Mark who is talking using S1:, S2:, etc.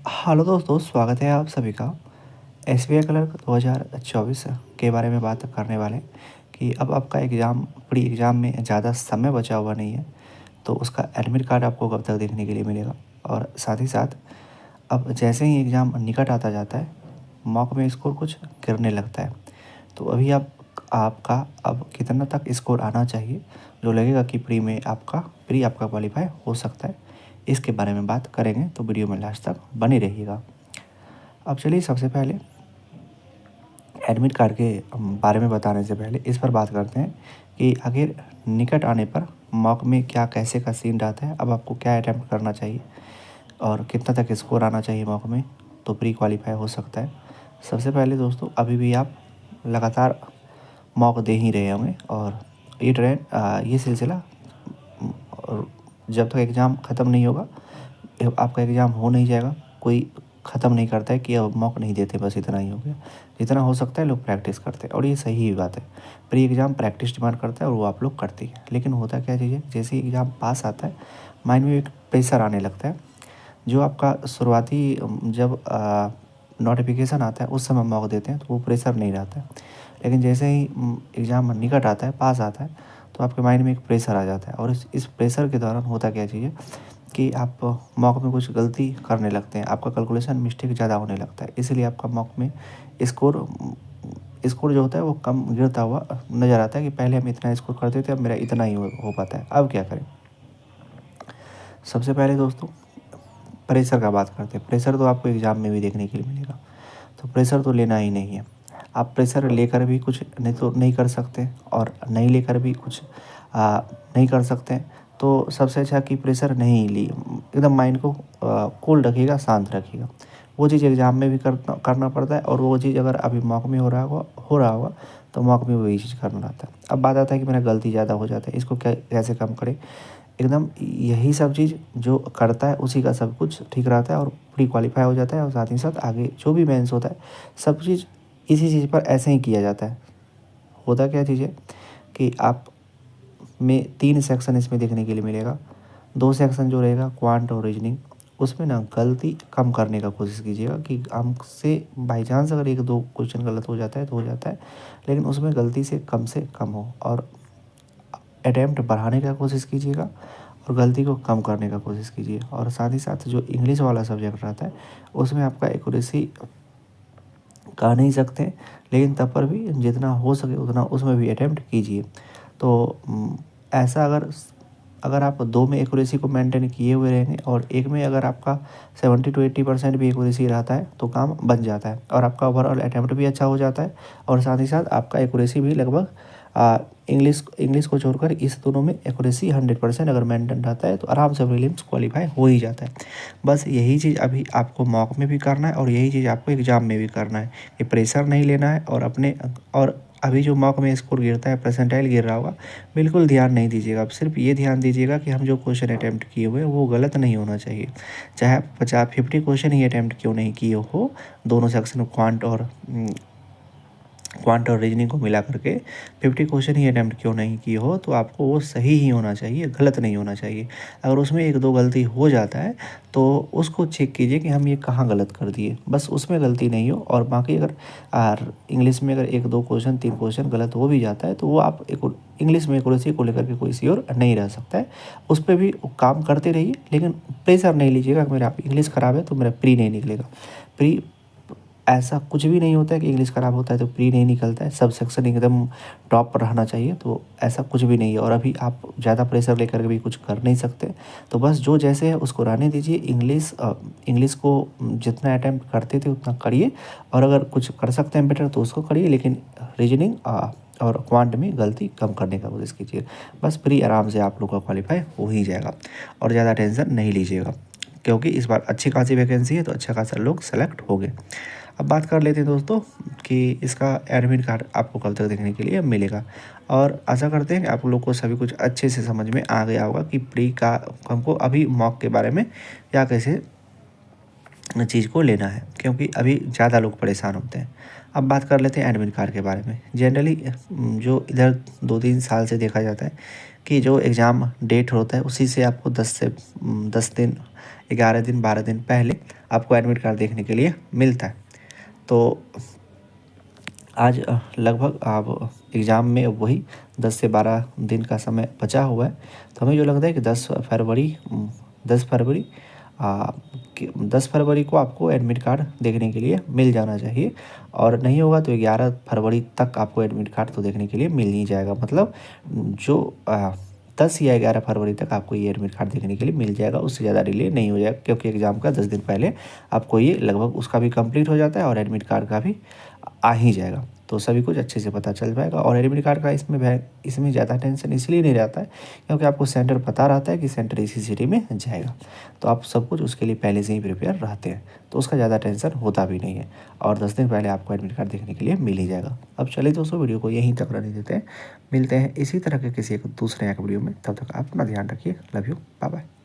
S1: Hello दोस्तों, स्वागत है आप सभी का। एसबीआई क्लर्क 2024 के बारे में बात करने वाले हैं कि अब आपका प्री एग्ज़ाम में ज़्यादा समय बचा हुआ नहीं है, तो उसका एडमिट कार्ड आपको कब तक देखने के लिए मिलेगा। और साथ ही साथ अब जैसे ही एग्ज़ाम निकट आता जाता है, मॉक में स्कोर कुछ गिरने लगता है। तो अभी आपका अब कितना तक स्कोर आना चाहिए जो लगेगा कि प्री आपका क्वालिफाई हो सकता है, इसके बारे में बात करेंगे। तो वीडियो में लास्ट तक बने रहिएगा। अब चलिए सबसे पहले एडमिट कार्ड के बारे में बताने से पहले इस पर बात करते हैं कि आखिर निकट आने पर मॉक में क्या कैसे का सीन रहता है। अब आपको क्या अटैम्प्ट करना चाहिए और कितना तक स्कोर आना चाहिए मॉक में, तो प्री क्वालिफाई हो सकता है। सबसे पहले दोस्तों, अभी भी आप लगातार मौका दे ही रहे होंगे और ये सिलसिला और जब तक एग्ज़ाम ख़त्म नहीं होगा, आपका एग्ज़ाम हो नहीं जाएगा। कोई ख़त्म नहीं करता है कि अब मौका नहीं देते, बस इतना ही हो गया। जितना हो सकता है लोग प्रैक्टिस करते हैं और ये सही भी बात है। प्री एग्ज़ाम प्रैक्टिस डिमांड करता है और वो आप लोग करते हैं। लेकिन होता क्या चीज़ है, जैसे ही एग्ज़ाम पास आता है माइंड में एक प्रेशर आने लगता है। जो आपका शुरुआती जब नोटिफिकेशन आता है उस समय मौका देते हैं तो वो प्रेशर नहीं रहता है। लेकिन जैसे ही एग्ज़ाम निकट आता है, पास आता है, तो आपके माइंड में एक प्रेशर आ जाता है और इस प्रेशर के दौरान होता क्या चीज़ है कि आप मॉक में कुछ गलती करने लगते हैं। आपका कैलकुलेशन मिस्टेक ज़्यादा होने लगता है, इसीलिए आपका मॉक में स्कोर स्कोर जो होता है वो कम गिरता हुआ नज़र आता है कि पहले हम इतना स्कोर करते थे, अब मेरा इतना ही हो पाता है। अब क्या करें? सबसे पहले दोस्तों प्रेशर का बात करते हैं। प्रेशर तो आपको एग्ज़ाम में भी देखने के लिए मिलेगा, तो प्रेशर तो लेना ही नहीं है। आप प्रेशर लेकर भी कुछ नहीं कर सकते और नहीं लेकर भी कुछ नहीं कर सकते। तो सबसे अच्छा कि प्रेशर नहीं ली, एकदम माइंड को कूल रखिएगा, शांत रखिएगा। वो चीज़ एग्ज़ाम में भी करना पड़ता है और वो चीज़ अगर अभी मॉक में हो रहा होगा तो मॉक में वही चीज़ करना रहता है। अब बात आता है कि मेरा गलती ज़्यादा हो जाता है, इसको कैसे कम करें। एकदम यही सब चीज़ जो करता है उसी का सब कुछ ठीक रहता है और प्री क्वालिफाई हो जाता है और साथ ही साथ आगे जो भी मेंस होता है सब चीज़ इसी चीज़ पर ऐसे ही किया जाता है। होता क्या चीज़ है कि आप में 3 सेक्शन इसमें देखने के लिए मिलेगा। 2 सेक्शन जो रहेगा क्वांट और रीजनिंग, उसमें ना गलती कम करने का कोशिश कीजिएगा कि हमसे बाई चांस अगर 1-2 क्वेश्चन गलत हो जाता है तो हो जाता है, लेकिन उसमें गलती से कम हो और अटेम्प्ट बढ़ाने का कोशिश कीजिएगा और गलती को कम करने का कोशिश कीजिए। और साथ ही साथ जो इंग्लिश वाला सब्जेक्ट रहता है उसमें आपका एक्यूरेसी कह नहीं सकते, लेकिन तब पर भी जितना हो सके उतना उसमें भी अटेम्प्ट कीजिए। तो ऐसा अगर आप 2 में एक्यूरेसी को मेंटेन किए हुए रहेंगे और एक में अगर आपका 70 to 80% भी एक्यूरेसी रहता है तो काम बन जाता है और आपका ओवरऑल अटेम्प्ट भी अच्छा हो जाता है और साथ ही साथ आपका एक्यूरेसी भी लगभग इंग्लिश को छोड़कर इस दोनों में एक्यूरेसी 100% अगर मेंटेन रहता है तो आराम से प्रीलिम्स क्वालिफाई हो ही जाता है। बस यही चीज़ अभी आपको मॉक में भी करना है और यही चीज़ आपको एग्ज़ाम में भी करना है कि प्रेशर नहीं लेना है और अभी जो मॉक में स्कोर गिरता है, परसेंटाइल गिर रहा होगा, बिल्कुल ध्यान नहीं दीजिएगा। आप सिर्फ ये ध्यान दीजिएगा कि हम जो क्वेश्चन अटैम्प्ट किए हुए हैं वो गलत नहीं होना चाहिए। चाहे आप 50 क्वेश्चन ही अटैम्प्ट क्यों नहीं किए हो, दोनों सेक्शन क्वांट और रीजनिंग को मिला करके 50 क्वेश्चन ही अटैम्प्ट क्यों नहीं किए हो, तो आपको वो सही ही होना चाहिए, गलत नहीं होना चाहिए। अगर उसमें 1-2 गलती हो जाता है तो उसको चेक कीजिए कि हम ये कहाँ गलत कर दिए, बस उसमें गलती नहीं हो। और बाकी अगर इंग्लिश में अगर 1-2 क्वेश्चन 3 क्वेश्चन गलत हो भी जाता है तो वो आप इंग्लिश में एक्यूरेसी को लेकर के कोई श्योर नहीं रह सकता है। उस पर भी काम करते रहिए, लेकिन प्रेशर नहीं लीजिएगा कि मेरा इंग्लिश ख़राब है तो मेरा प्री नहीं निकलेगा। प्री ऐसा कुछ भी नहीं होता है कि इंग्लिश ख़राब होता है तो प्री नहीं निकलता है। सब सेक्शन एकदम टॉप पर रहना चाहिए, तो ऐसा कुछ भी नहीं है। और अभी आप ज़्यादा प्रेशर लेकर के भी कुछ कर नहीं सकते, तो बस जो जैसे है उसको रहने दीजिए। इंग्लिश को जितना अटैम्प्ट करते थे उतना करिए और अगर कुछ कर सकते हैं बेटर तो उसको करिए, लेकिन रीजनिंग और क्वांट में गलती कम करने का कोशिश कीजिए। बस प्री आराम से आप लोग का क्वालिफाई हो ही जाएगा और ज़्यादा टेंशन नहीं लीजिएगा, क्योंकि इस बार अच्छी खासी वैकेंसी है तो अच्छा खासा लोग सेलेक्ट हो गए। अब बात कर लेते हैं दोस्तों कि इसका एडमिट कार्ड आपको कब तक देखने के लिए मिलेगा। और आशा करते हैं कि आप लोग को सभी कुछ अच्छे से समझ में आ गया होगा कि प्री का हमको अभी मॉक के बारे में या कैसे चीज़ को लेना है, क्योंकि अभी ज़्यादा लोग परेशान होते हैं। अब बात कर लेते हैं एडमिट कार्ड के बारे में। जनरली जो इधर 2-3 साल से देखा जाता है कि जो एग्ज़ाम डेट होता है उसी से आपको 10 दिन 11 दिन 12 दिन पहले आपको एडमिट कार्ड देखने के लिए मिलता है। तो आज लगभग अब एग्ज़ाम में वही 10 से 12 दिन का समय बचा हुआ है। तो हमें जो लगता है कि 10 फरवरी 10 फरवरी को आपको एडमिट कार्ड देखने के लिए मिल जाना चाहिए, और नहीं होगा तो 11 फरवरी तक आपको एडमिट कार्ड तो देखने के लिए मिल ही जाएगा। मतलब जो 10 या 11 फरवरी तक आपको ये एडमिट कार्ड देखने के लिए मिल जाएगा, उससे ज़्यादा डिले नहीं हो जाएगा, क्योंकि एग्ज़ाम का 10 दिन पहले आपको ये लगभग उसका भी कंप्लीट हो जाता है और एडमिट कार्ड का भी आ ही जाएगा। तो सभी कुछ अच्छे से पता चल पाएगा। और एडमिट कार्ड का इसमें ज़्यादा टेंशन इसलिए नहीं रहता है क्योंकि आपको सेंटर पता रहता है कि सेंटर इसी सिटी में जाएगा, तो आप सब कुछ उसके लिए पहले से ही प्रिपेयर रहते हैं, तो उसका ज़्यादा टेंशन होता भी नहीं है। और 10 दिन पहले आपको एडमिट कार्ड देखने के लिए मिल ही जाएगा। अब चलिए दोस्तों, वीडियो को यहीं तक रहने देते हैं। मिलते हैं इसी तरह के किसी एक दूसरे एक वीडियो में। तब तक आप अपना ध्यान रखिए। Love you, bye bye.